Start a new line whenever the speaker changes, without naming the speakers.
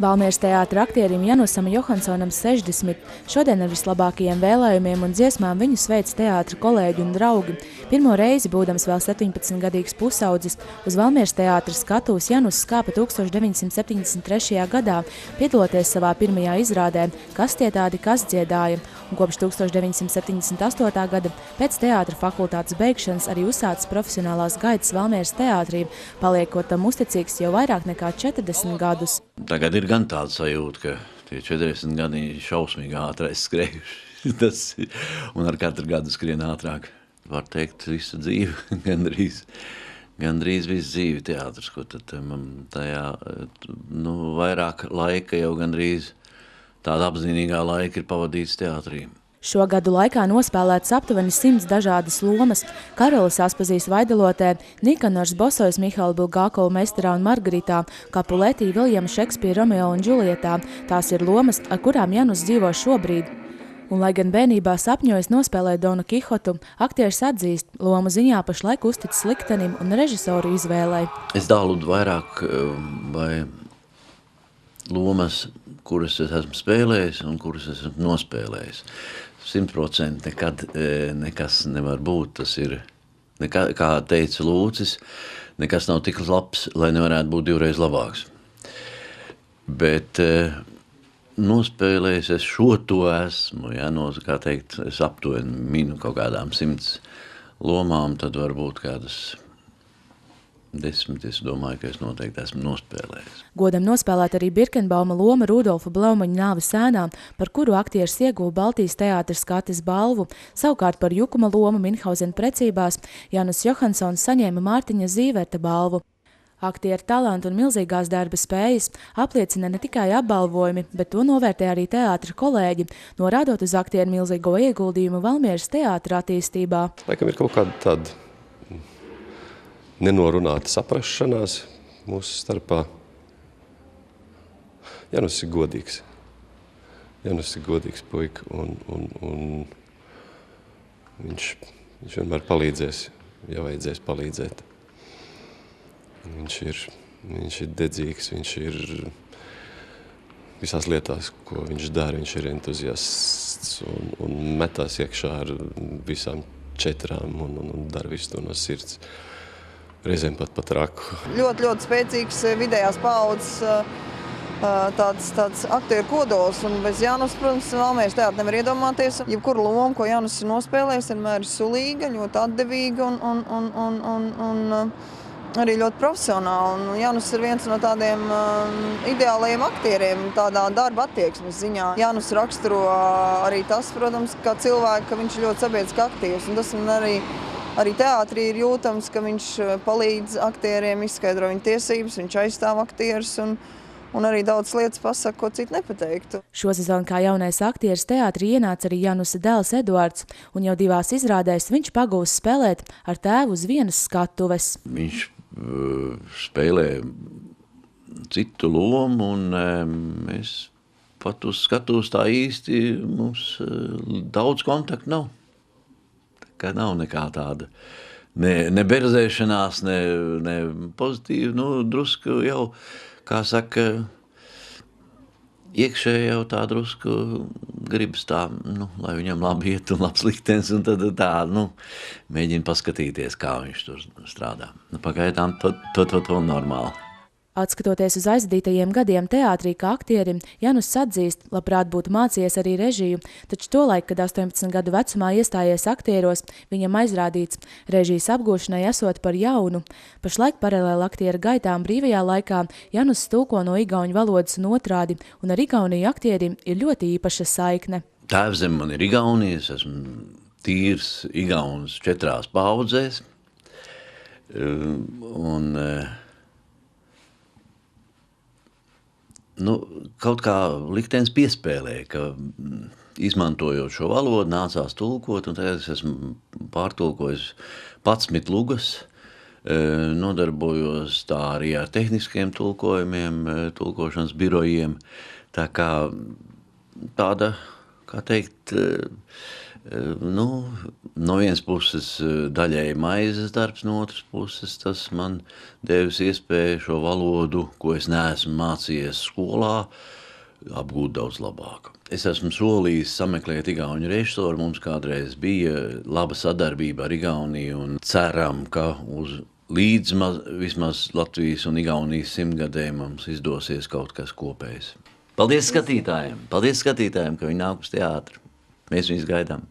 Valmieras teātra aktierim Janusam Johansonam 60. Šodien ar vislabākajiem vēlējumiem un dziesmām viņu sveic teātra kolēģi un draugi. Pirmo reizi, būdams vēl 17-gadīgs pusaudzis, uz Valmieras teātra skatuves Janus skāpa 1973. gadā, piedaloties savā pirmajā izrādē Kas tie tādi, kas dziedāja, un kopš 1978. gada pēc teātra fakultātes beigšanas arī uzsācis profesionālās gaitas Valmieras teātrī, paliekot tam uzticīgs jau vairāk nekā 40 gadus.
Tagad ir gan tāda sajūta, ka tie 40 gadi šausmīgi ātri aizskrējuši. Un ar katru gadu skrien ātrāk. Var teikt, visa dzīve, gandrīz visu dzīvi teātris, ko tad tajā, vairāk laika jau gandrīz tāda apzinīgā laika ir pavadīts teātrī.
Šo gadu laikā nospēlēts aptuveni 100 dažādas lomas. Karolis Aspazīs Vaidalotē, Nikanors Bosojs Mihaila Bulgākova Meistarā un Margaritā, Kapuletī Viljama Šekspīra Romeo un Džulietā. Tās ir lomas, ar kurām Janus dzīvo šobrīd. Un, lai gan bērnībā sapņojis nospēlēt Donu Kihotu, aktieris atzīst, lomu ziņā pašlaik uzticis liktenim un režisoru izvēlei.
Es dalu vairāk vai lomas, kuras es esmu spēlējis un kuras esmu nospēlējis. 100% nekad nekas nevar būt. Tas ir, kā teica Lūcis, nekas nav tik labs, lai nevarētu būt divreiz labāks. Bet nospēlējis es šo to esmu, kā teikt, es aptuveni minu kaut kādām 100 lomām, tad varbūt kādas 10, es domāju, ka es noteikti esmu nospēlējis.
Godam nospēlēt arī Birkenbauma loma Rudolfa Blaumaņa nāves ēnā, par kuru aktieris ieguva Baltijas teātra skates balvu. Savukārt par Jukuma lomu Minhauzena precībās Janus Johansons saņēma Mārtiņa Zīverta balvu. Aktieru talantu un milzīgās darba spējas apliecina ne tikai apbalvojumi, bet to novērtē arī teātra kolēģi, norādot uz aktieru milzīgo ieguldījumu Valmieras teātra attīstībā.
Laikam ir kaut kāda tāda nenorunāta saprašanās mūsu starpā. Janus ir godīgs. Janus ir godīgs puika, un viņš vienmēr palīdzēs, ja vajadzēs palīdzēt. Viņš ir dedzīgs, viņš ir visās lietās, ko viņš dara, viņš ir entuziasts un metās iekšā ar visām 4 un dara visu to no sirds. Reizēm pat raku.
Ļoti spēcīgs vidējās paaudzes tāds aktieru kodols, un bez Janus, protams, Valmieras teātra nevar iedomāties. Jebkura loma, ko Janus ir nospēlējis, vienmēr ir sulīga, ļoti atdevīga un arī ļoti profesionāla. Un Janus ir viens no tādiem ideālajiem aktieriem tādā darba attieksmes ziņā. Janus raksturo arī tas, protams, kā cilvēki, ka viņš ir ļoti sabiedriski aktīvs, un tas man arī teātrī ir jūtams, ka viņš palīdz aktieriem, izskaidro viņu tiesības, viņš aizstāv aktierus un arī daudz lietas pasaka, ko citu nepateiktu.
Šosezon kā jaunais aktieris teātrī ienāca arī Janusa dēls Eduards, un jau 2 izrādēs viņš pagūs spēlēt ar tēvu uz vienas skatuves.
Viņš spēlē citu lomu, un mēs pat uz skatuves tā īsti mums daudz kontaktu nav. Ka nav nekā tāda, ne berzēšanās, ne pozitīva, drusku jau, kā saka, iekšēji jau tā drusku gribas tā, lai viņam labi iet un labs liktenis, un tad tā, mēģina paskatīties, kā viņš tur strādā. Pagaidām to normāli.
Atskatoties uz aizdītajiem gadiem teātrī kā aktierim, Janus atzīst, labprāt būtu mācījies arī režiju, taču tolaik, kad 18 gadu vecumā iestājies aktieros, viņam aizrādīts režijas apgūšanai esot par jaunu. Pašlaik paralēli aktiera gaitām brīvajā laikā Janus tulko no igauņu valodas un otrādi, un ar Igauniju aktierim ir ļoti īpaša saikne.
Tēvzem man ir Igaunija, es esmu tīrs igauns 4 paudzēs, un kaut kā liktenis piespēlēja, ka izmantojot šo valodu, nācās tulkot, un tagad es esmu pārtulkojis 11 lugas, nodarbojos tā arī ar tehniskiem tulkojumiem, tulkošanas birojiem, tā kā tāda, kā teikt, No vienas puses daļēji maizes darbs, no otras puses tas man devis iespēju šo valodu, ko es neesmu mācījies skolā, apgūt daudz labāk. Es esmu solījis sameklēt igauņu režisoru, mums kādreiz bija laba sadarbība ar Igauniju un ceram, ka uz vismaz Latvijas un Igaunijas 100-gadē mums izdosies kaut kas kopējs. Paldies skatītājiem, ka viņi nāk uz teātru. Mēs viņus gaidām.